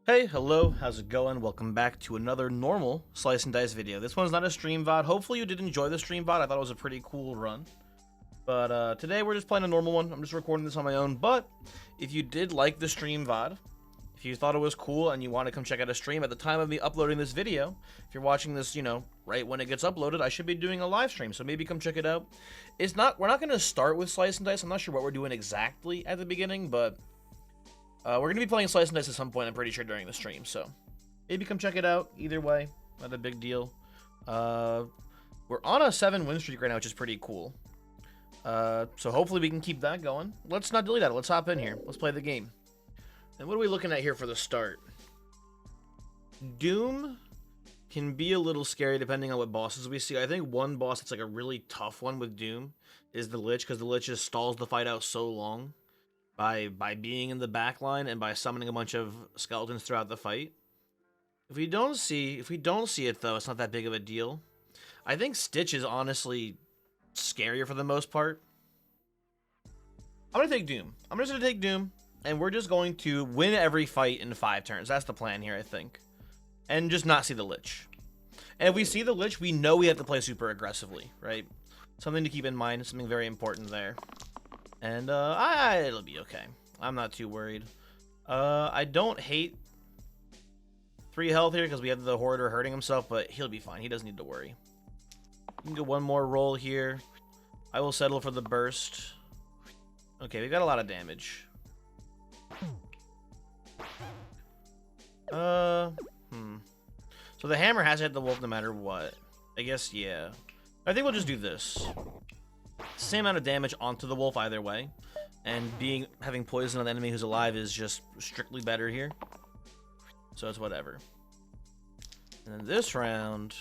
Hey, hello, how's it going? Welcome back to another normal Slice and Dice video. This one's not a stream VOD. Hopefully you did enjoy the stream VOD. I thought it was a pretty cool run. But today we're just playing a normal one. I'm just recording this on my own. But if you did like the stream VOD, if you thought it was cool and you want to come check out a stream at the time of me uploading this video, if you're watching this, right when it gets uploaded, I should be doing a live stream. So maybe come check it out. We're not going to start with Slice and Dice. I'm not sure what we're doing exactly at the beginning, but we're going to be playing Slice and Dice at some point, I'm pretty sure, during the stream, so maybe come check it out. Either way, not a big deal. We're on a 7-win streak right now, which is pretty cool. So hopefully we can keep that going. Let's not delete that. Let's hop in here. Let's play the game. And what are we looking at here for the start? Doom can be a little scary depending on what bosses we see. I think one boss that's like a really tough one with Doom is the Lich, because the Lich just stalls the fight out so long by being in the back line and by summoning a bunch of skeletons throughout the fight. If we don't see it though, it's not that big of a deal. I think Stitch is honestly scarier for the most part. I'm gonna take Doom. I'm just gonna take Doom, and we're just going to win every fight in 5 turns. That's the plan here, I think. And just not see the Lich. And if we see the Lich, we know we have to play super aggressively, right? Something to keep in mind, something very important there. And it'll be okay. I'm not too worried. I don't hate 3 health here because we have the Hoarder hurting himself, but he'll be fine. He doesn't need to worry. We can get one more roll here. I will settle for the burst. Okay, we got a lot of damage. So the hammer has to hit the wolf no matter what. I guess, yeah. I think we'll just do this. Same amount of damage onto the wolf either way, and having poison on the enemy who's alive is just strictly better here, so it's whatever. And then this round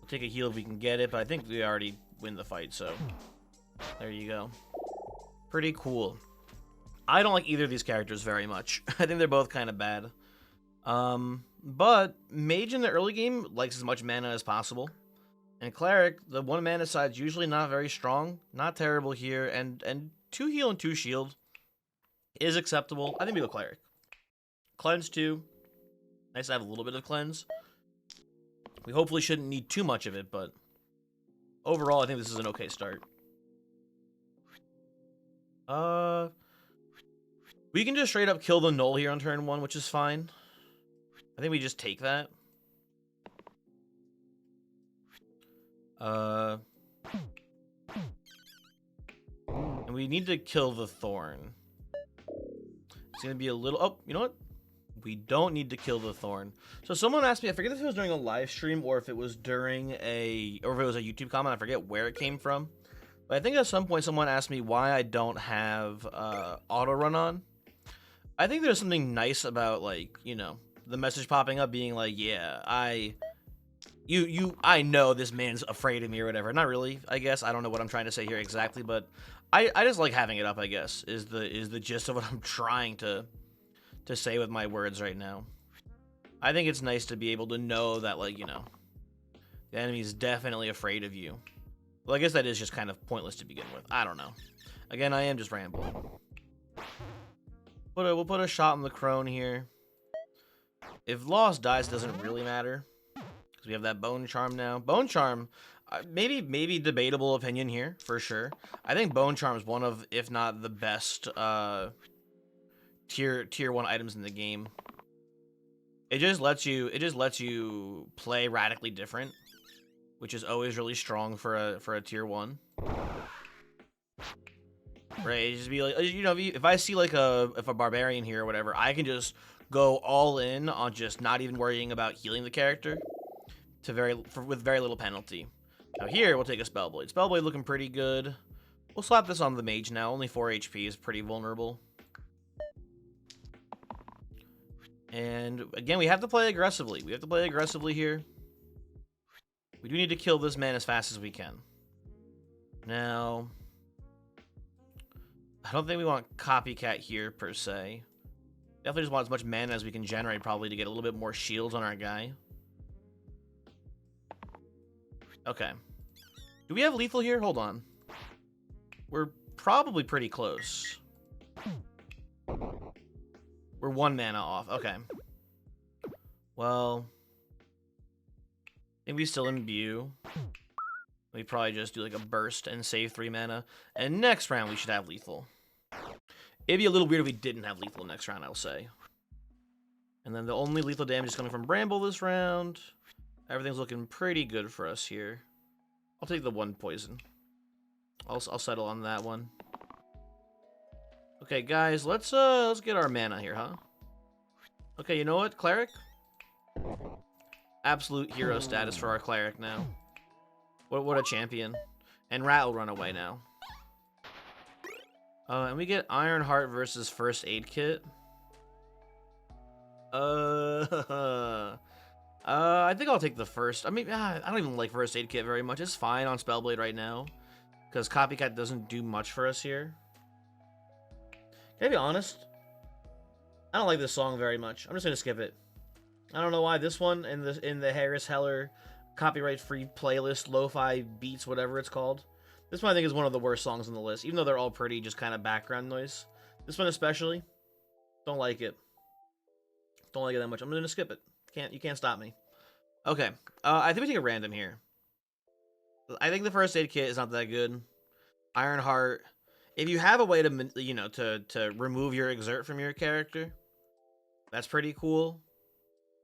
we'll take a heal if we can get it, but I think we already win the fight, so there you go. Pretty cool. I don't like either of these characters very much. I think they're both kind of bad, but Mage in the early game likes as much mana as possible. And Cleric, the 1 mana side's usually not very strong. Not terrible here. And 2 heal and 2 shield is acceptable. I think we go Cleric. Cleanse 2. Nice to have a little bit of cleanse. We hopefully shouldn't need too much of it, but overall, I think this is an okay start. We can just straight up kill the Null here on turn 1, which is fine. I think we just take that. And we need to kill the Thorn. It's gonna be a little... Oh, you know what? We don't need to kill the Thorn. So someone asked me, I forget if it was during a live stream or if it was during or if it was a YouTube comment, I forget where it came from. But I think at some point someone asked me why I don't have auto run on. I think there's something nice about, like, the message popping up being like, yeah, I know this man's afraid of me or whatever. Not really, I guess. I don't know what I'm trying to say here exactly, but I just like having it up, I guess, is the gist of what I'm trying to say with my words right now. I think it's nice to be able to know that, like, the enemy's definitely afraid of you. Well, I guess that is just kind of pointless to begin with. I don't know. Again, I am just rambling. We'll put a shot on the crone here. If Lost dies, it doesn't really matter, we have that Bone Charm now. Bone Charm, maybe debatable opinion here, for sure. I think Bone Charm is one of, if not the best, tier 1 items in the game. It just lets you play radically different, which is always really strong for a tier 1. Right, it just be like, if I see like a barbarian here or whatever, I can just go all in on just not even worrying about healing the character. With very little penalty. Now here, we'll take a Spellblade. Spellblade looking pretty good. We'll slap this on the Mage now. Only 4 HP is pretty vulnerable. And again, we have to play aggressively. We have to play aggressively here. We do need to kill this man as fast as we can. Now, I don't think we want Copycat here, per se. Definitely just want as much mana as we can generate, probably, to get a little bit more shields on our guy. Okay. Do we have lethal here? Hold on. We're probably pretty close. We're 1 mana off. Okay. Well, maybe still imbue. We probably just do like a burst and save 3 mana. And next round we should have lethal. It'd be a little weird if we didn't have lethal next round, I'll say. And then the only lethal damage is coming from Bramble this round. Everything's looking pretty good for us here. I'll take the 1 poison. I'll settle on that one. Okay, guys, let's get our mana here, huh? Okay, you know what, Cleric? Absolute hero status for our Cleric now. What a champion. And Rat will run away now. And we get Ironheart versus First Aid Kit. I think I'll take the first. I mean, I don't even like First Aid Kit very much. It's fine on Spellblade right now. Because Copycat doesn't do much for us here. Can I be honest? I don't like this song very much. I'm just gonna skip it. I don't know why. This one in the Harris Heller copyright-free playlist, lo-fi beats, whatever it's called. This one I think is one of the worst songs on the list, even though they're all pretty, just kind of background noise. This one especially, don't like it. Don't like it that much. I'm gonna skip it. You can't stop me. Okay, I think we take a random here. I think the First Aid Kit is not that good. Ironheart. If you have a way to, you know, to remove your exert from your character, that's pretty cool.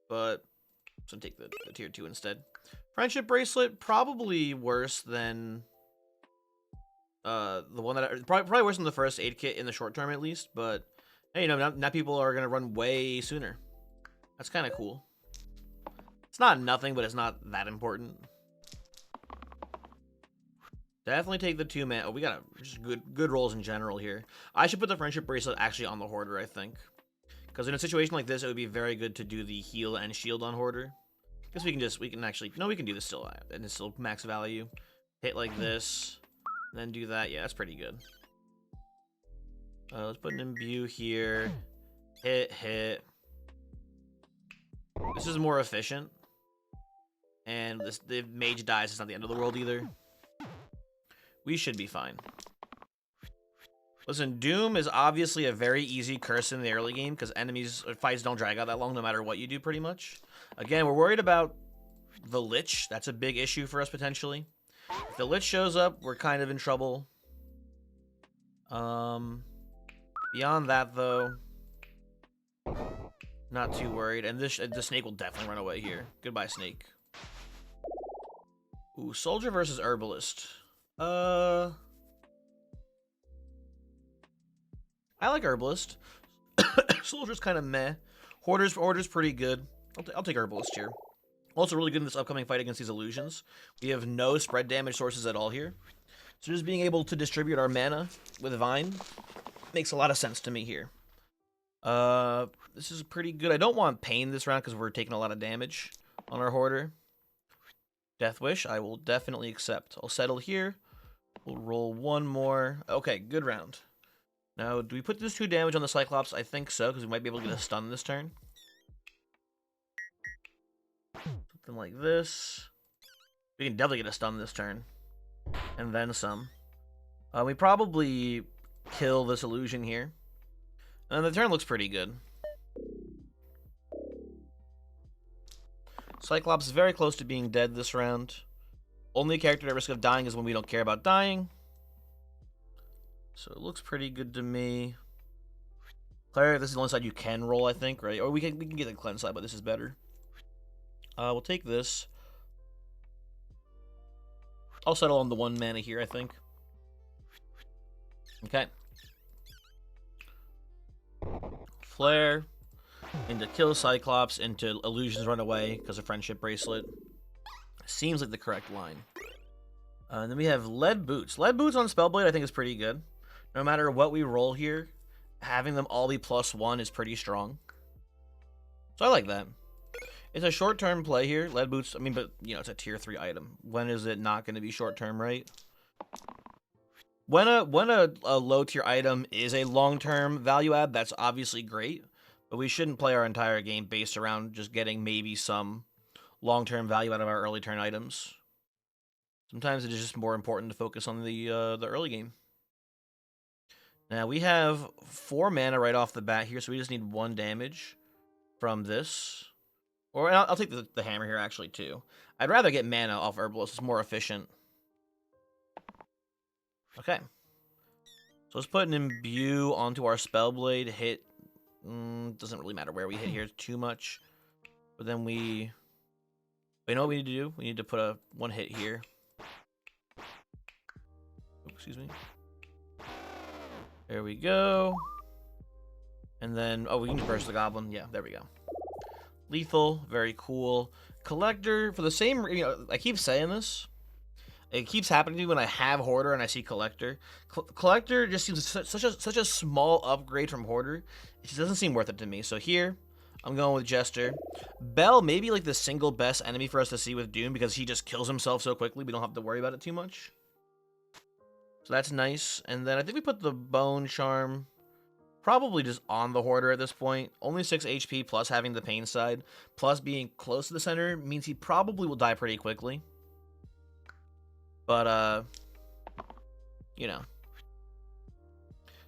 But so take the tier 2 instead. Friendship Bracelet, probably worse than the one that probably worse than the First Aid Kit in the short term at least. But hey, you know, now people are gonna run way sooner. That's kind of cool. It's not nothing, but it's not that important. Definitely take the 2 mana. Oh, we got just good rolls in general here. I should put the Friendship Bracelet actually on the Hoarder, I think. Because in a situation like this, it would be very good to do the heal and shield on Hoarder. Because we can do this still, and it's still max value. Hit like this, then do that. Yeah, that's pretty good. Let's put an imbue here. Hit. This is more efficient. And the mage dies, it's not the end of the world either. We should be fine. Listen, Doom is obviously a very easy curse in the early game because fights don't drag out that long no matter what you do, pretty much. Again, we're worried about the Lich. That's a big issue for us, potentially. If the Lich shows up, we're kind of in trouble. Beyond that, though, not too worried. And the Snake will definitely run away here. Goodbye, Snake. Ooh, Soldier versus Herbalist. I like Herbalist. Soldier's kind of meh. Hoarder's pretty good. I'll take Herbalist here. Also really good in this upcoming fight against these illusions. We have no spread damage sources at all here. So just being able to distribute our mana with Vine makes a lot of sense to me here. This is pretty good. I don't want Pain this round because we're taking a lot of damage on our Hoarder. Death Wish, I will definitely accept. I'll settle here. We'll roll 1 more. Okay, good round. Now, do we put this 2 damage on the Cyclops? I think so, because we might be able to get a stun this turn. Something like this. We can definitely get a stun this turn. And then some. We probably kill this illusion here. And the turn looks pretty good. Cyclops is very close to being dead this round. Only character at risk of dying is when we don't care about dying. So it looks pretty good to me. Claire, this is the only side you can roll, I think, right? Or we can get the cleanse side, but this is better. We'll take this. I'll settle on the 1 mana here, I think. Okay. Flare. Into kill Cyclops, into illusions run away because of Friendship Bracelet. Seems like the correct line. And then we have Lead Boots. Lead Boots on Spellblade I think is pretty good. No matter what we roll here, having them all be +1 is pretty strong. So I like that. It's a short-term play here. Lead Boots, I mean, but, you know, it's a tier 3 item. When is it not going to be short-term, right? When a low-tier item is a long-term value add, that's obviously great. But we shouldn't play our entire game based around just getting maybe some long-term value out of our early turn items. Sometimes it is just more important to focus on the early game. Now, we have 4 mana right off the bat here, so we just need 1 damage from this. Or I'll take the hammer here, actually, too. I'd rather get mana off Herbalist. It's more efficient. Okay. So let's put an Imbue onto our Spellblade. Hit. Doesn't really matter where we hit here too much. But then we... You know what we need to do? We need to put one hit here. Oops, excuse me. There we go. And then... Oh, we can burst the Goblin. Yeah, there we go. Lethal. Very cool. Collector, for the same... You know, I keep saying this. It keeps happening to me when I have Hoarder and I see Collector. Collector just seems such a small upgrade from Hoarder. It just doesn't seem worth it to me. So here, I'm going with Jester. Bell may be like the single best enemy for us to see with Doom because he just kills himself so quickly. We don't have to worry about it too much. So that's nice. And then I think we put the Bone Charm probably just on the Hoarder at this point. Only 6 HP plus having the pain side. Plus being close to the center means he probably will die pretty quickly. But, you know.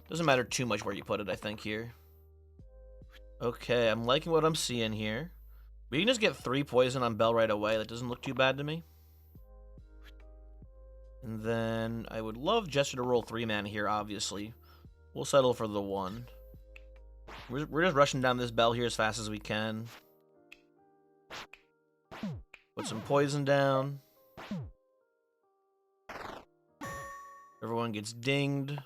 Doesn't matter too much where you put it, I think, here. Okay, I'm liking what I'm seeing here. We can just get 3 poison on Bell right away. That doesn't look too bad to me. And then I would love Jester to roll 3 mana here, obviously. We'll settle for the 1. We're just rushing down this Bell here as fast as we can. Put some poison down. Everyone gets dinged.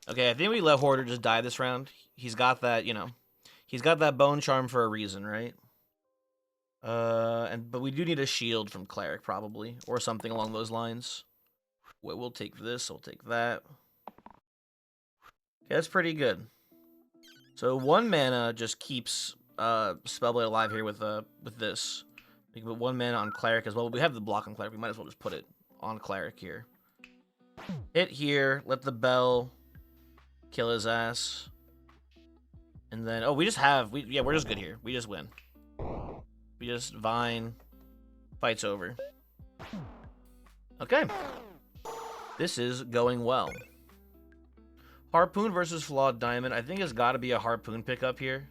Okay, I think we let Hoarder just die this round. He's got that, you know, he's got that Bone Charm for a reason, right? But we do need a shield from Cleric, probably, or something along those lines. We'll take this, we'll take that. Okay, that's pretty good. So 1 mana just keeps Spellblade alive here with this. We can put 1 mana on Cleric as well. We have the block on Cleric, we might as well just put it on Cleric here. Hit here, let the Bell kill his ass. And then, oh, we just have, yeah, we're just good here. We just win. We just Vine. Fight's over. Okay. This is going well. Harpoon versus Flawed Diamond. I think it's got to be a Harpoon pickup here.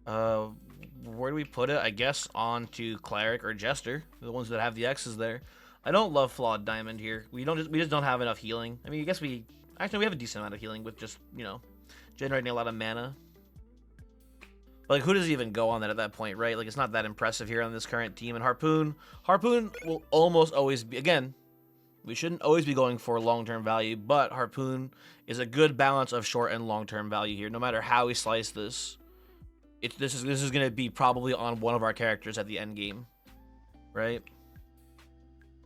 Where do we put it? I guess onto Cleric or Jester. The ones that have the X's there. I don't love Flawed Diamond here. We just don't have enough healing. I mean, I guess we have a decent amount of healing with just, you know, generating a lot of mana. But like, who does even go on that at that point, right? Like, it's not that impressive here on this current team. And Harpoon will almost always be, again, we shouldn't always be going for long-term value, but Harpoon is a good balance of short and long-term value here. No matter how we slice this, this is going to be probably on one of our characters at the end game, right?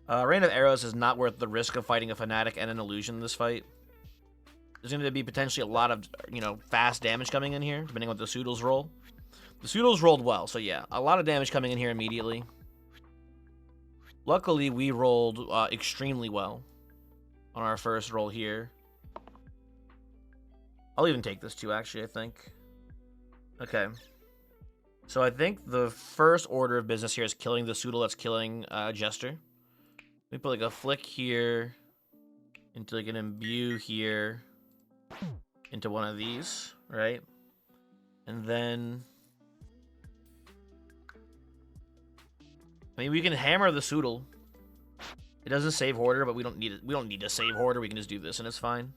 Rain of Arrows is not worth the risk of fighting a Fanatic and an Illusion in this fight. There's going to be potentially a lot of, you know, fast damage coming in here, depending on what the Pseudos roll. The Pseudos rolled well, so yeah, a lot of damage coming in here immediately. Luckily, we rolled extremely well on our first roll here. I'll even take this too, actually, I think. Okay. So I think the first order of business here is killing the Pseudo that's killing Jester. We put like a flick here into like an imbue here into one of these, right? And then I mean, we can hammer the Pseudo. It doesn't save Hoarder, but we don't need it. We don't need to save Hoarder. We can just do this and it's fine.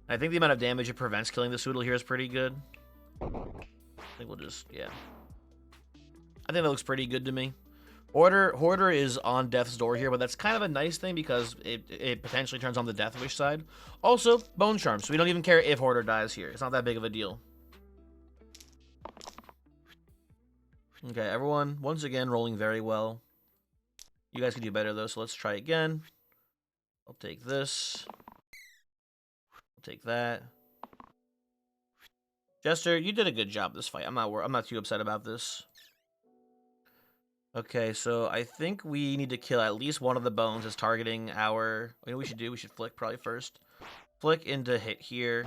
I think the amount of damage it prevents killing the Pseudo here is pretty good. I think we'll just, yeah. I think that looks pretty good to me. Hoarder is on death's door here, but that's kind of a nice thing because it potentially turns on the Death Wish side. Also, Bone Charm, so we don't even care if Hoarder dies here. It's not that big of a deal. Okay, everyone, once again, rolling very well. You guys can do better, though, so let's try again. I'll take this. I'll take that. Jester, you did a good job this fight. I'm not too upset about this. Okay, so I think we need to kill at least one of the bones as targeting our... You know what we should flick probably first. Flick into hit here.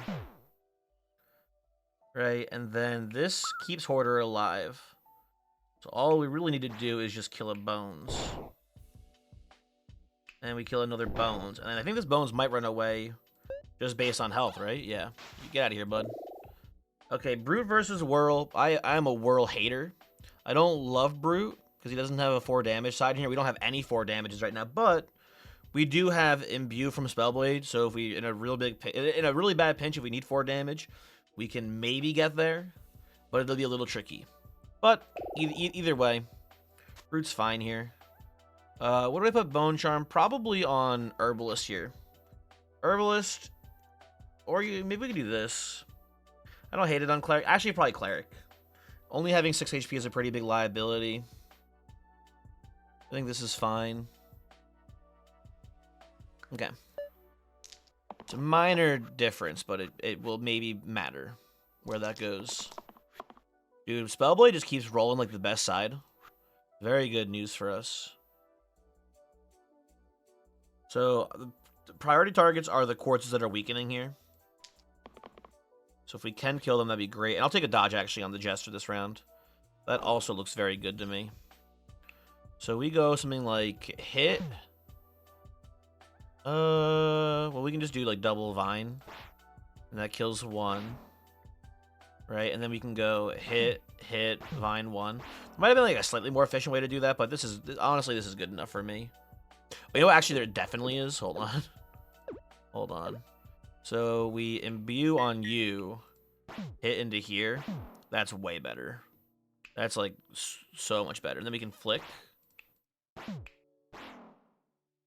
Right, and then this keeps Hoarder alive. So all we really need to do is just kill a bones. And we kill another bones. And I think this bones might run away just based on health, right? Yeah. Get out of here, bud. Okay, Brute versus Whirl. I'm a Whirl hater. I don't love Brute because he doesn't have a 4 damage side here. We don't have any 4 damages right now, but we do have Imbue from Spellblade. So if we in a really bad pinch, if we need 4 damage, we can maybe get there, but it'll be a little tricky. But either way, Brute's fine here. What do I put Bone Charm? Probably on Herbalist here. Herbalist, or maybe we could do this. I don't hate it on Cleric. Actually, probably Cleric. Only having 6 HP is a pretty big liability. I think this is fine. Okay. It's a minor difference, but it will maybe matter where that goes. Dude, Spellblade just keeps rolling like the best side. Very good news for us. So, the priority targets are the quartzes that are weakening here. So if we can kill them, that'd be great. And I'll take a dodge, actually, on the Jester this round. That also looks very good to me. So we go something like hit. Well, we can just do, like, double Vine. And that kills 1. Right? And then we can go hit, Vine 1. Might have been, like, a slightly more efficient way to do that, but honestly, this is good enough for me. You know what? Actually, there definitely is. Hold on. Hold on. So we imbue on you, hit into here. That's way better. That's like so much better. And then we can flick.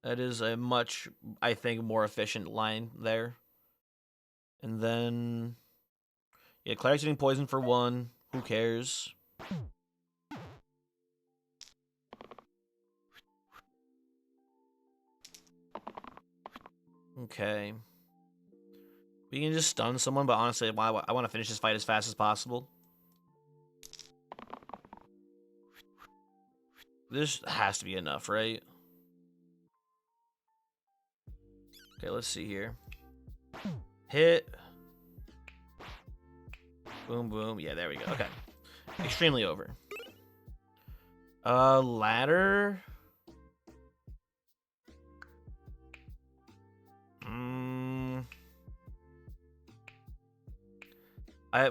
That is a much, I think, more efficient line there. And then, yeah, Cleric's getting poisoned for 1. Who cares? Okay. We can just stun someone, but honestly, I want to finish this fight as fast as possible. This has to be enough, right? Okay, let's see here. Hit. Boom, boom. Yeah, there we go. Okay. Extremely over. Ladder.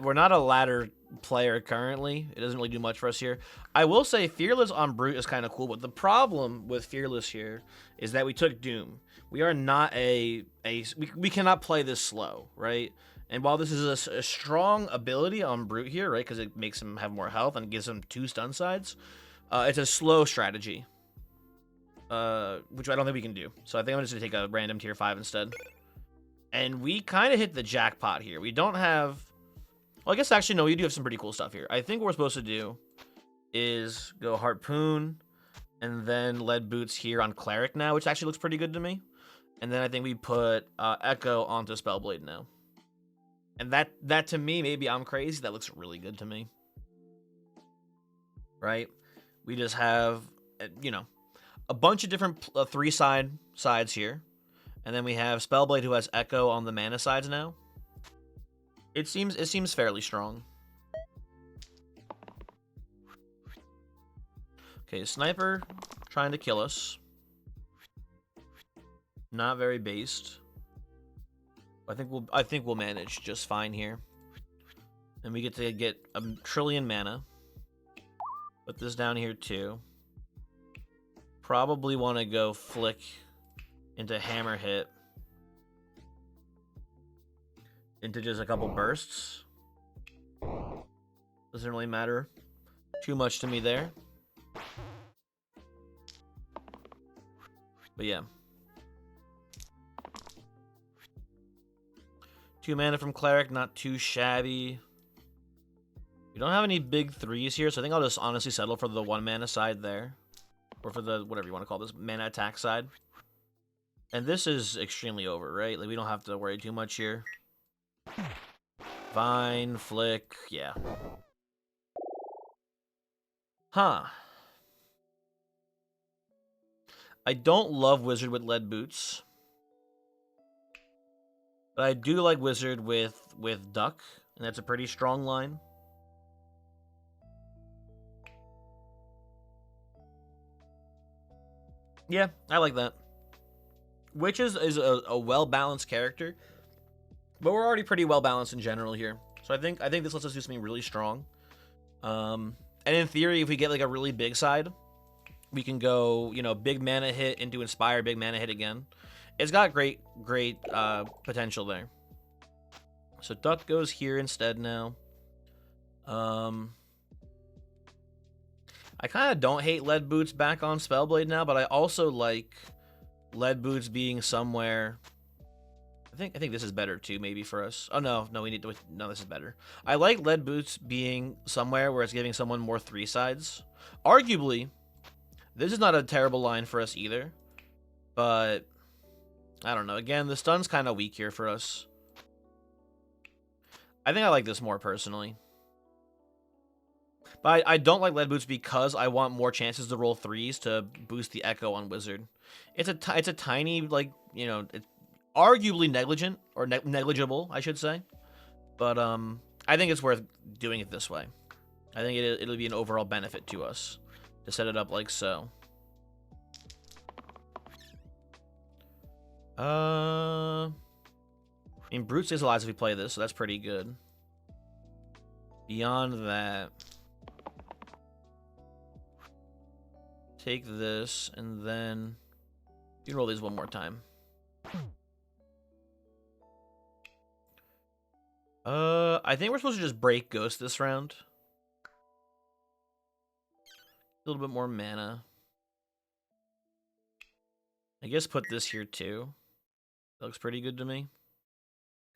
We're not a ladder player currently. It doesn't really do much for us here. I will say Fearless on Brute is kind of cool, but the problem with Fearless here is that we took Doom. We are not we cannot play this slow, right? And while this is a strong ability on Brute here, right, because it makes him have more health and gives him 2 stun sides, it's a slow strategy, which I don't think we can do. So I think I'm just going to take a random tier 5 instead. And we kind of hit the jackpot here. We don't have... Well, I guess actually, no, we do have some pretty cool stuff here. I think what we're supposed to do is go Harpoon and then Lead Boots here on Cleric now, which actually looks pretty good to me. And then I think we put Echo onto Spellblade now. And that to me, maybe I'm crazy, that looks really good to me. Right? We just have, you know, a bunch of different 3 sides here. And then we have Spellblade who has Echo on the mana sides now. It seems fairly strong. Okay, Sniper trying to kill us. Not very based. I think we'll manage just fine here. And we get to get a trillion mana. Put this down here too. Probably want to go flick into hammer hit. Into just a couple bursts. Doesn't really matter too much to me there. But yeah. 2 mana from Cleric, not too shabby. We don't have any big 3s here, so I think I'll just honestly settle for the 1 mana side there. Or for the, whatever you want to call this, mana attack side. And this is extremely over, right? Like, we don't have to worry too much here. Vine, flick, yeah. Huh. I don't love Wizard with Lead Boots. But I do like Wizard with Duck, and that's a pretty strong line. Yeah, I like that. Witch is a well-balanced character. But we're already pretty well balanced in general here. So I think this lets us do something really strong. And in theory, if we get like a really big side, we can go, you know, big mana hit into Inspire, big mana hit again. It's got great potential there. So Duck goes here instead now. I kind of don't hate Lead Boots back on Spellblade now, but I also like Lead Boots being somewhere. I think this is better too, maybe for us. Oh no, we need to. No, this is better. I like Lead Boots being somewhere where it's giving someone more 3 sides. Arguably, this is not a terrible line for us either, but I don't know. Again, the stun's kind of weak here for us. I think I like this more personally. But I don't like Lead Boots because I want more chances to roll 3s to boost the Echo on Wizard. It's a tiny, like, you know, it's arguably negligent, or negligible, I should say. But I think it's worth doing it this way. I think it'll be an overall benefit to us to set it up like so. I mean, Brute stays alive if we play this, so that's pretty good. Beyond that, take this, and then you can roll these one more time. I think we're supposed to just break Ghost this round. A little bit more mana. I guess put this here too. That looks pretty good to me.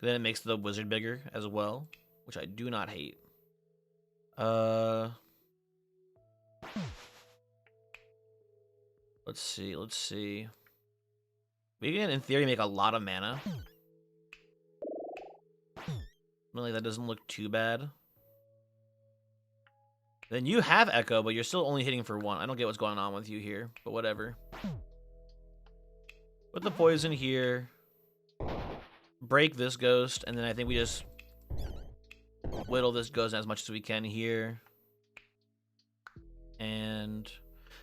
Then it makes the Wizard bigger as well, which I do not hate. Let's see. We can, in theory, make a lot of mana. Really, that doesn't look too bad. Then you have Echo, but you're still only hitting for 1. I don't get what's going on with you here, but whatever. Put the poison here. Break this Ghost, and then I think we just whittle this Ghost as much as we can here. And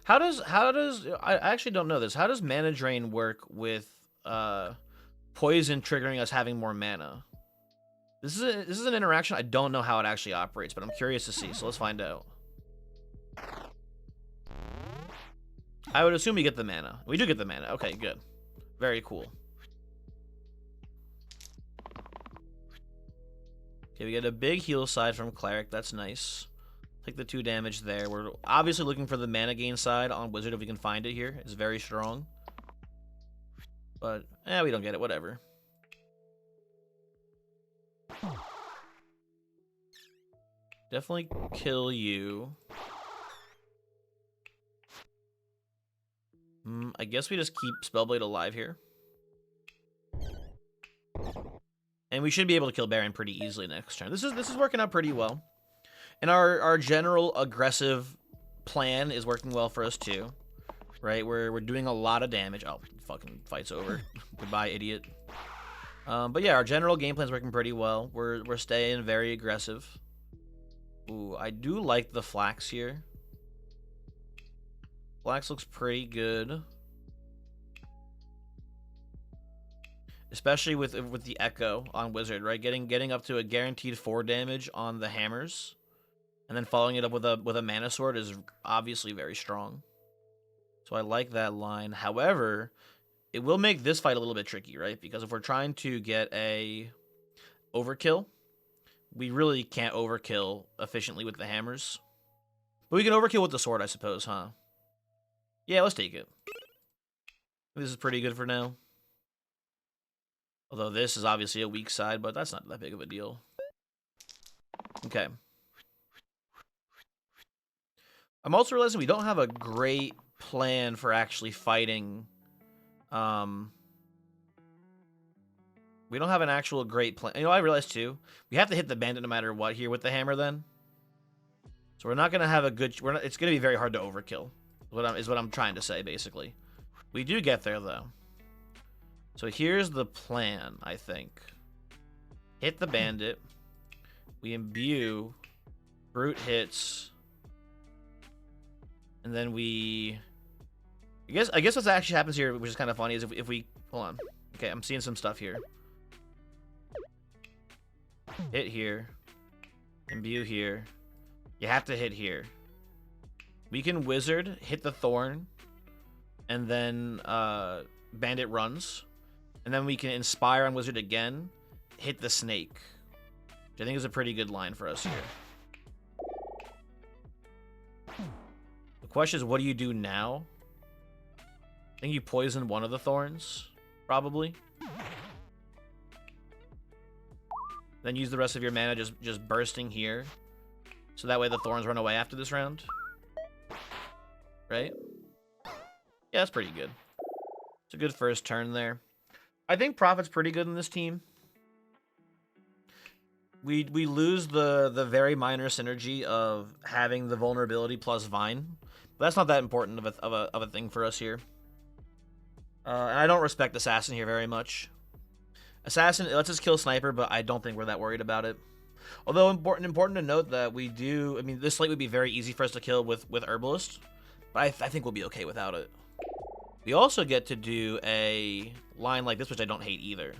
how does I actually don't know this. How does Mana Drain work with poison triggering us having more mana? This is an interaction. I don't know how it actually operates, but I'm curious to see. So let's find out. I would assume we get the mana. We do get the mana. Okay, good. Very cool. Okay, we get a big heal side from Cleric. That's nice. Take the 2 damage there. We're obviously looking for the mana gain side on Wizard if we can find it here. It's very strong. But, we don't get it. Whatever. Definitely kill you. I guess we just keep Spellblade alive here. And we should be able to kill Baron pretty easily next turn. This is working out pretty well. And our general aggressive plan is working well for us too. Right? We're doing a lot of damage. Oh, fucking fight's over. Goodbye, idiot. But yeah, our general game plan is working pretty well. We're staying very aggressive. Ooh, I do like the Flax here. Flax looks pretty good. Especially with the Echo on Wizard, right? Getting up to a guaranteed 4 damage on the hammers, and then following it up with a Mana Sword is obviously very strong. So I like that line. However, it will make this fight a little bit tricky, right? Because if we're trying to get a overkill, we really can't overkill efficiently with the hammers. But we can overkill with the sword, I suppose, huh? Yeah, let's take it. This is pretty good for now. Although this is obviously a weak side, but that's not that big of a deal. Okay. I'm also realizing we don't have a great plan for actually fighting. We don't have an actual great plan. You know, I realized too, we have to hit the bandit no matter what here with the hammer then. So we're not going to have a good... it's going to be very hard to overkill. Is what I'm trying to say, basically. We do get there, though. So here's the plan, I think. Hit the bandit. We imbue. Brute hits. And then we... I guess what actually happens here, which is kind of funny, is if we... Hold on. Okay, I'm seeing some stuff here. Hit here. Imbue here. You have to hit here. We can Wizard, hit the Thorn, and then Bandit runs. And then we can Inspire on Wizard again, hit the Snake. Which I think is a pretty good line for us here. The question is, what do you do now? I think you poison one of the Thorns, probably. Then use the rest of your mana just bursting here. So that way the Thorns run away after this round. Right? Yeah, that's pretty good. It's a good first turn there. I think Prophet's pretty good in this team. We lose the very minor synergy of having the vulnerability plus Vine. But that's not that important of a thing for us here. And I don't respect Assassin here very much. Assassin, it lets us kill Sniper, but I don't think we're that worried about it. Although important to note that we do... I mean, this slate would be very easy for us to kill with Herbalist. But I think we'll be okay without it. We also get to do a line like this, which I don't hate either.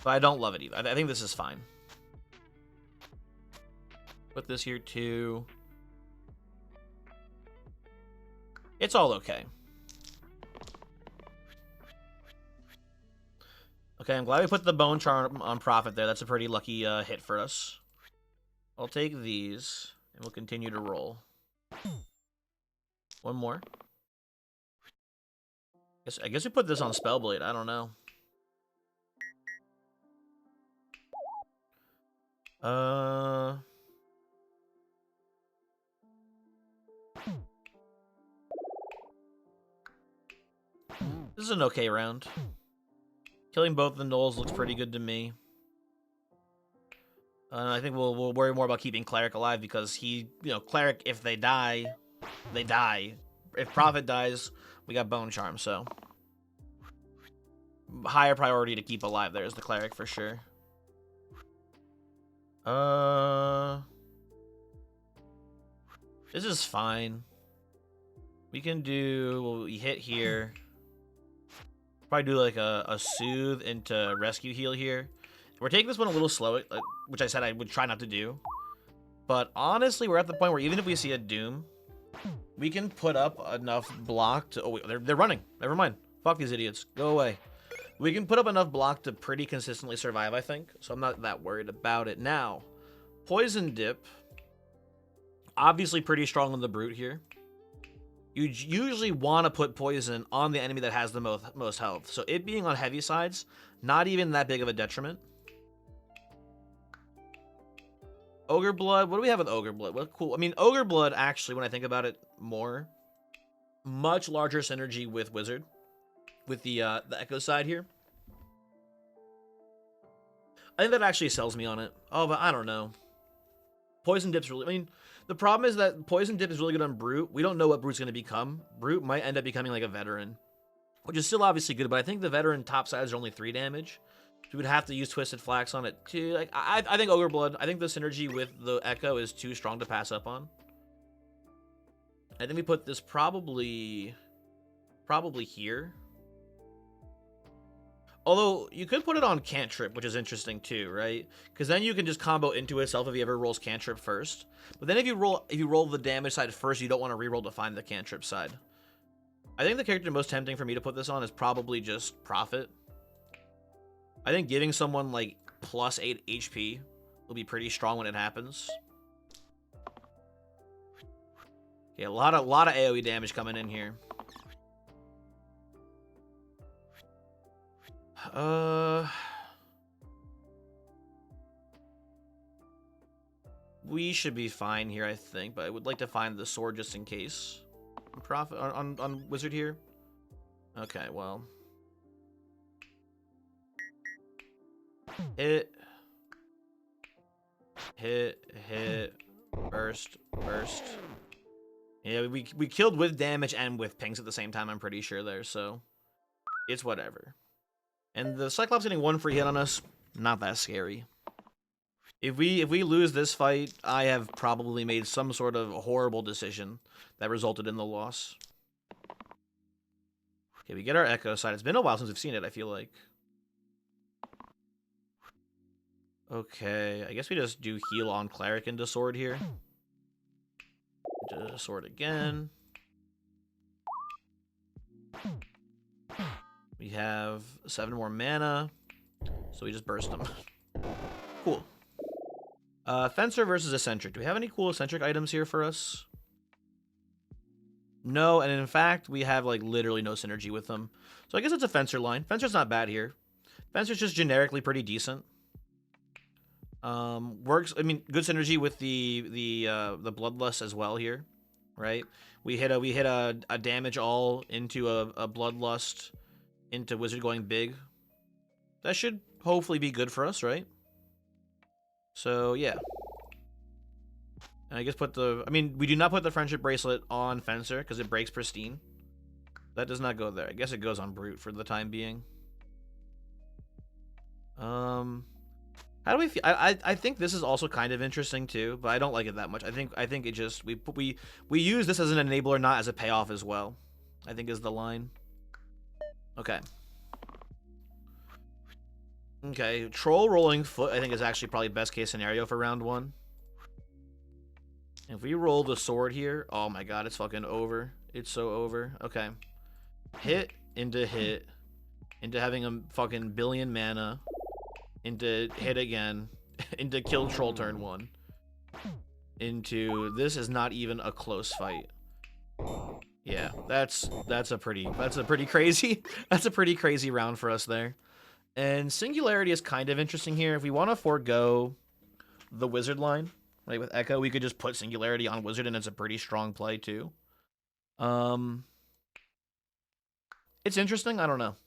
But I don't love it either. I think this is fine. Put this here too. It's all okay. Okay, I'm glad we put the Bone Charm on Prophet there. That's a pretty lucky hit for us. I'll take these, and we'll continue to roll. One more. I guess we put this on Spellblade. I don't know. This is an okay round. Killing both the Gnolls looks pretty good to me. I think we'll worry more about keeping Cleric alive because Cleric, if they die, they die. If Prophet dies, we got Bone Charm, so. Higher priority to keep alive there is the Cleric for sure. This is fine. We can do, we hit here. Probably do like a Soothe into Rescue Heal here. We're taking this one a little slow, which I said I would try not to do. But honestly, we're at the point where even if we see a Doom, we can put up enough block to... Oh, wait, they're running. Never mind. Fuck these idiots. Go away. We can put up enough block to pretty consistently survive, I think. So I'm not that worried about it. Now, Poison Dip. Obviously pretty strong on the Brute here. You usually want to put Poison on the enemy that has the most health. So it being on heavy sides, not even that big of a detriment. Ogre Blood. What do we have with Ogre Blood? What cool. I mean, Ogre Blood, actually, when I think about it more, much larger synergy with Wizard. With the Echo side here. I think that actually sells me on it. Oh, but I don't know. Poison Dip's really... I mean, the problem is that Poison Dip is really good on Brute. We don't know what Brute's going to become. Brute might end up becoming like a Veteran. Which is still obviously good, but I think the Veteran top sides are only 3 damage. So we would have to use Twisted Flax on it too. Like, I think Ogre Blood, I think the synergy with the Echo is too strong to pass up on. I think we put this probably here. Although, you could put it on Cantrip, which is interesting too, right? Because then you can just combo into itself if he ever rolls Cantrip first. But then if you roll the damage side first, you don't want to reroll to find the Cantrip side. I think the character most tempting for me to put this on is probably just Prophet. I think giving someone like plus 8 HP will be pretty strong when it happens. Okay, a lot of AoE damage coming in here. We should be fine here, I think, but I would like to find the sword just in case. Prophet on Wizard here. Okay, well. Hit, burst. Yeah, we killed with damage and with pings at the same time, I'm pretty sure there, so it's whatever. And the Cyclops getting 1 free hit on us, not that scary. If we lose this fight, I have probably made some sort of horrible decision that resulted in the loss. Okay, we get our Echo side. It's been a while since we've seen it, I feel like. Okay, I guess we just do heal on Cleric into Sword here. Into Sword again. We have 7 more mana, so we just burst them. Cool. Fencer versus Eccentric. Do we have any cool Eccentric items here for us? No, and in fact, we have like literally no synergy with them. So I guess it's a Fencer line. Fencer's not bad here. Fencer's just generically pretty decent. Works. I mean, good synergy with the Bloodlust as well here, right? We hit a damage all into a Bloodlust into Wizard going big. That should hopefully be good for us, right? So yeah. And I guess I mean, we do not put the Friendship Bracelet on Fencer because it breaks Pristine. That does not go there. I guess it goes on Brute for the time being. How do we feel? I think this is also kind of interesting too, but I don't like it that much. I think it just we use this as an enabler, not as a payoff as well. I think is the line. Okay. Okay, Troll Rolling Foot I think is actually probably best case scenario for round 1. If we roll the sword here, oh my god, it's fucking over. It's so over. Okay. Hit into having a fucking billion mana, into hit again, into kill troll turn 1, into this is not even a close fight. Yeah, that's a pretty crazy that's a pretty crazy round for us there. And Singularity is kind of interesting here. If we want to forego the Wizard line, right, with Echo, we could just put Singularity on Wizard, and it's a pretty strong play too. It's interesting. I don't know.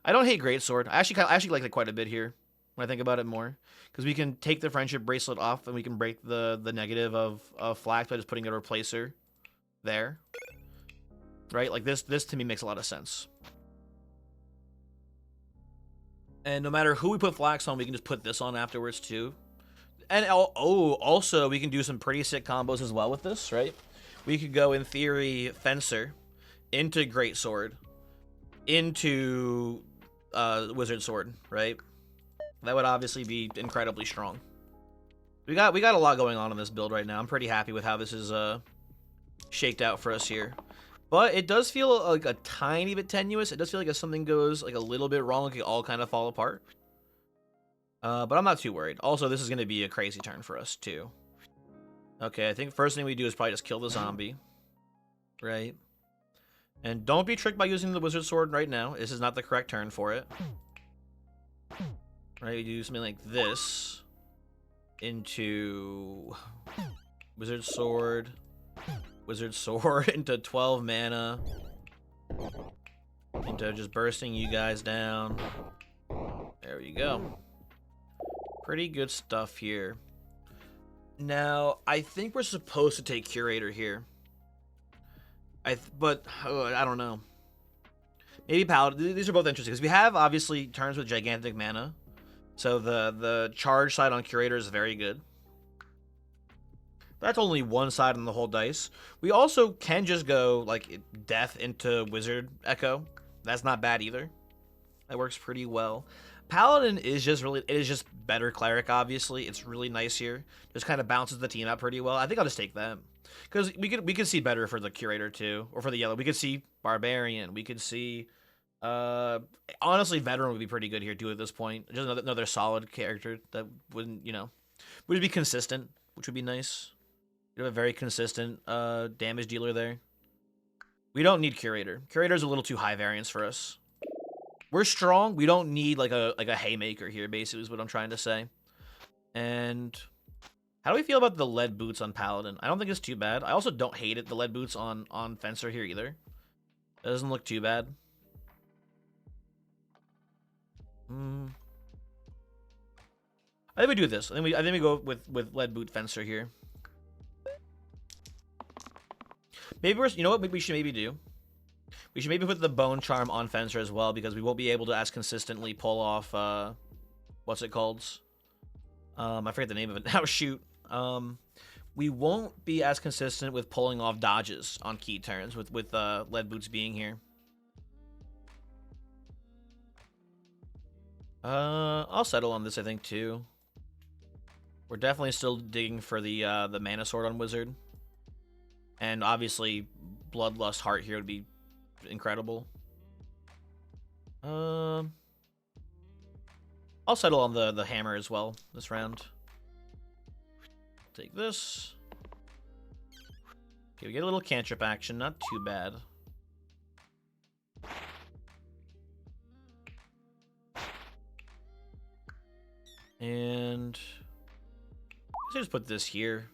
I don't hate Greatsword. I actually like it quite a bit here when I think about it more, because we can take the Friendship Bracelet off and we can break the negative of Flax by just putting a replacer there. Right? Like this to me makes a lot of sense. And no matter who we put Flax on, we can just put this on afterwards too. And also we can do some pretty sick combos as well with this, right? We could go in theory Fencer into Greatsword into Wizard Sword, right? That would obviously be incredibly strong. We got a lot going on in this build right now. I'm pretty happy with how this is shaked out for us here. But it does feel like a tiny bit tenuous. It does feel like if something goes like a little bit wrong, it could all kind of fall apart. But I'm not too worried. Also, this is going to be a crazy turn for us too. Okay, I think first thing we do is probably just kill the zombie, right? And don't be tricked by using the Wizard Sword right now. This is not the correct turn for it. Right, we do something like this into Wizard Sword into 12 mana, into just bursting you guys down. There we go. Pretty good stuff here. Now, I think we're supposed to take Curator here. But I don't know. Maybe Paladin. These are both interesting because we have obviously turns with gigantic mana, so the charge side on Curator is very good. That's only one side on the whole dice. We also can just go like Death into Wizard Echo. That's not bad either. That works pretty well. Paladin is just better Cleric. Obviously, it's really nice here. Just kind of bounces the team out pretty well. I think I'll just take them. Because we could see better for the Curator too, or for the yellow. We could see Barbarian. We could see, honestly, Veteran would be pretty good here too at this point. Just another solid character that wouldn't, would be consistent, which would be nice. You have a very consistent damage dealer there. We don't need Curator. Curator's a little too high variance for us. We're strong. We don't need like a Haymaker here. Basically, is what I'm trying to say. And how do we feel about the lead boots on Paladin? I don't think it's too bad. I also don't hate it. The lead boots on Fencer here either. It doesn't look too bad. I think we do this. I think we go with lead boot Fencer here. Maybe you know what we should maybe do? We should maybe put the Bone Charm on Fencer as well, because we won't be able to as consistently pull off what's it called? I forget the name of it now. Shoot. We won't be as consistent with pulling off dodges on key turns with lead boots being here. I'll settle on this, I think, too. We're definitely still digging for the mana sword on wizard. And obviously, Bloodlust Heart here would be incredible. I'll settle on the hammer as well this round. Take this. Okay, we get a little cantrip action, not too bad. And let's just put this here.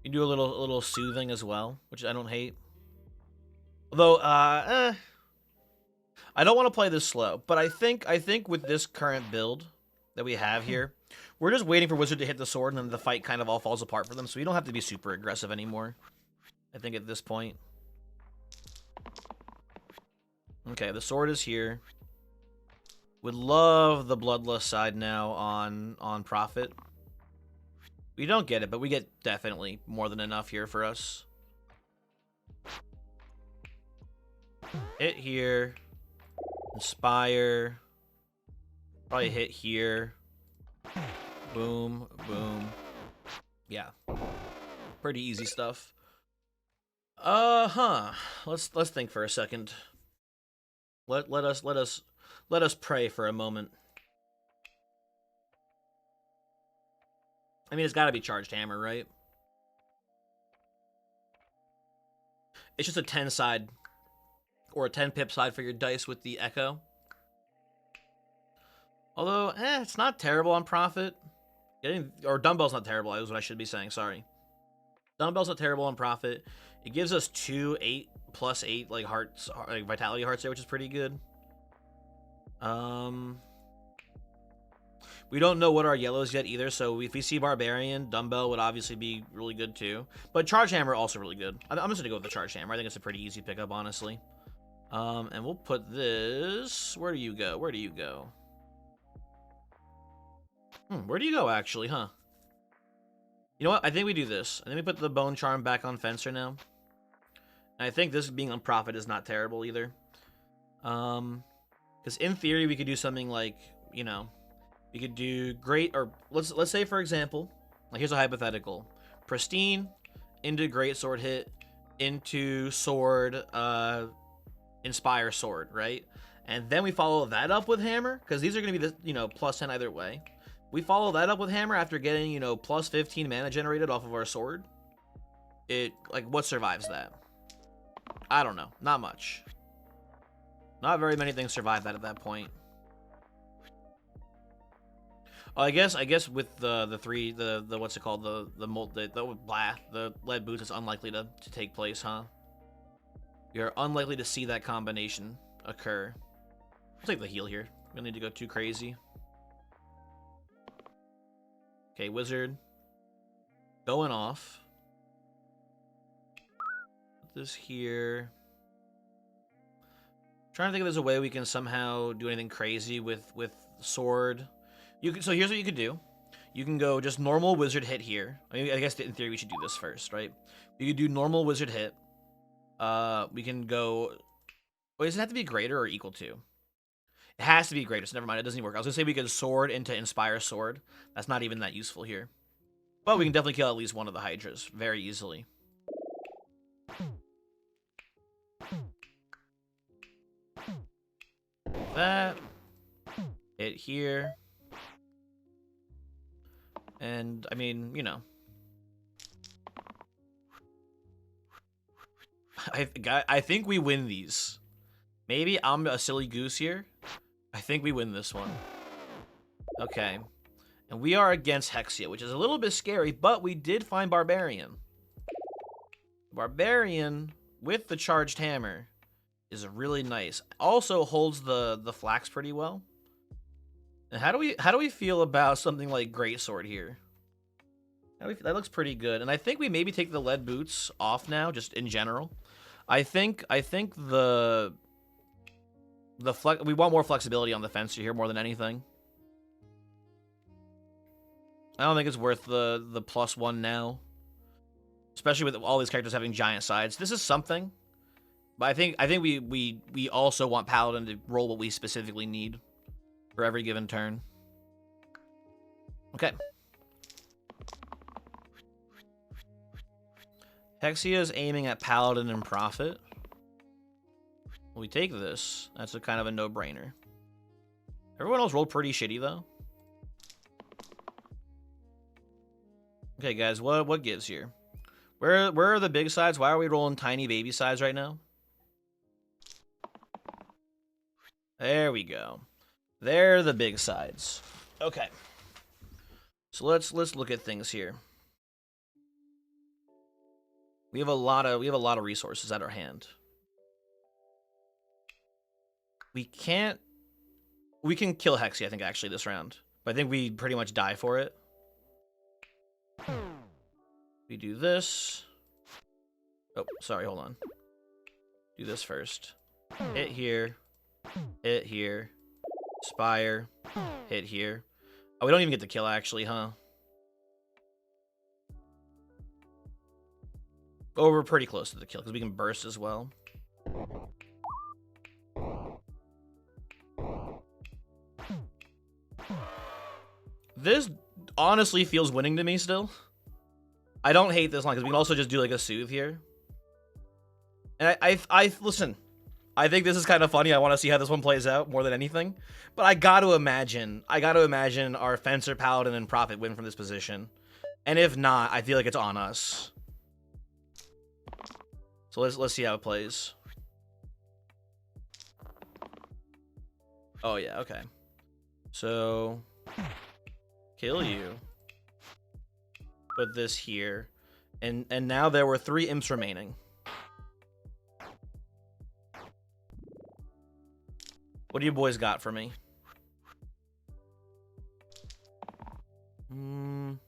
You do a little soothing as well, which I don't hate. Although, I don't want to play this slow, but I think with this current build that we have here, we're just waiting for Wizard to hit the sword, and then the fight kind of all falls apart for them, so we don't have to be super aggressive anymore, I think, at this point. Okay, the sword is here. Would love the Bloodlust side now on Prophet. We don't get it, but we get definitely more than enough here for us. Hit here. Inspire. Probably hit here. Boom, boom. Yeah. Pretty easy stuff. Let's think for a second. Let us pray for a moment. I mean, it's got to be Charged Hammer, right? It's just a 10 side or a 10 pip side for your dice with the Echo. Although, it's not terrible on Prophet. Or Dumbbell's not terrible, is what I should be saying, sorry. Dumbbell's not terrible on Prophet. It gives us 2 8+8 like hearts, like Vitality Hearts there, which is pretty good. We don't know what our yellows yet either, so if we see Barbarian, Dumbbell would obviously be really good too. But Charge Hammer also really good. I'm just gonna go with the Charge Hammer. I think it's a pretty easy pickup, honestly. And we'll put this. Where do you go? Where do you go? Where do you go, actually, huh? You know what? I think we do this. I think we put the Bone Charm back on Fencer now. And I think this being on Prophet is not terrible either. Because in theory, we could do something like, you know, we could do great, or let's say, for example, like here's a hypothetical. Pristine, into Great Sword hit, into Sword, Inspire Sword, right? And then we follow that up with Hammer, because these are going to be, the, you know, +10 either way. We follow that up with Hammer after getting, you know, +15 mana generated off of our sword. Like, what survives that? I don't know. Not much. Not very many things survive that at that point. I guess with the what's it called, the lead boots is unlikely to take place, huh? You're unlikely to see that combination occur. I'll take the heal here. We don't need to go too crazy. Okay, Wizard. Going off. Put this here. Trying to think if there's a way we can somehow do anything crazy with sword. So here's what you could do. You can go just normal wizard hit here. I mean, I guess in theory we should do this first, right? You could do normal wizard hit. We can go. Wait, does it have to be greater or equal to? It has to be greater, so never mind. It doesn't even work. I was gonna say we could sword into Inspire Sword. That's not even that useful here. But we can definitely kill at least one of the Hydras very easily. That. Hit here. And, I mean, you know. I think we win these. Maybe I'm a silly goose here. I think we win this one. Okay. And we are against Hexia, which is a little bit scary, but we did find Barbarian. Barbarian with the Charged Hammer is really nice. Also holds the flax pretty well. And how do we feel about something like Greatsword here? That looks pretty good. And I think we maybe take the lead boots off now, just in general. I think we want more flexibility on the fencer here more than anything. I don't think it's worth the +1 now, especially with all these characters having giant sides. This is something, but I think we also want Paladin to roll what we specifically need. for every given turn. Okay. Hexia is aiming at Paladin and Prophet. We take this. That's a kind of a no-brainer. Everyone else rolled pretty shitty, though. Okay, guys, what gives here? Where are the big sides? Why are we rolling tiny baby sides right now? There we go. They're the big sides. Okay. So let's look at things here. We have a lot of resources at our hand. We can kill Hexy, I think, actually, this round. But I think we pretty much die for it. We do this. Oh, sorry, hold on. Do this first. Hit here. Hit here. Spire. Hit here. Oh, we don't even get the kill, actually, huh? Oh, we're pretty close to the kill, because we can burst as well. This honestly feels winning to me still. I don't hate this line, because we can also just do, like, a soothe here. And I listen, I think this is kind of funny. I want to see how this one plays out more than anything. But I got to imagine our Fencer, Paladin, and Prophet win from this position. And if not, I feel like it's on us. So let's see how it plays. Oh yeah, okay. So kill you. Put this here. And now there were 3 imps remaining. What do you boys got for me? Don't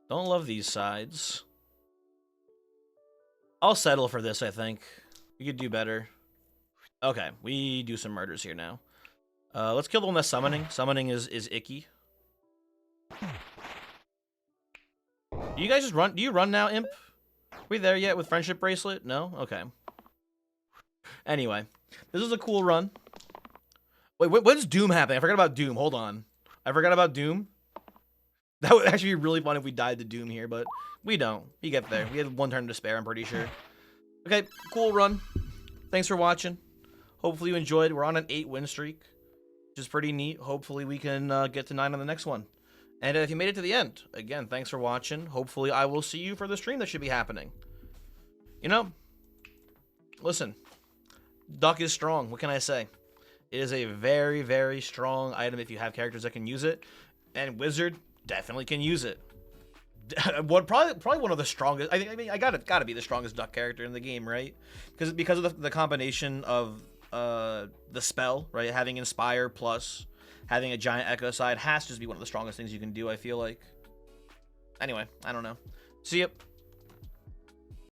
love these sides. I'll settle for this, I think. We could do better. Okay, we do some murders here now. Let's kill the one that's summoning. Summoning is icky. Do you guys just run? Do you run now, Imp? Are we there yet with Friendship Bracelet? No? Okay. Anyway, this is a cool run. Wait, when's Doom happening? I forgot about Doom. Hold on. I forgot about Doom. That would actually be really fun if we died to Doom here, but we don't. We get there. We had 1 turn to spare, I'm pretty sure. Okay, cool run. Thanks for watching. Hopefully you enjoyed. We're on an 8-win streak, which is pretty neat. Hopefully we can get to 9 on the next one. And if you made it to the end, again, thanks for watching. Hopefully I will see you for the stream that should be happening. You know, listen, Duck is strong. What can I say? It is a very, very strong item if you have characters that can use it. And Wizard definitely can use it. Probably one of the strongest. I mean, I gotta be the strongest Duck character in the game, right? Because of the combination of the spell, right? Having Inspire plus having a giant Echo side has to just be one of the strongest things you can do, I feel like. Anyway, I don't know. See ya.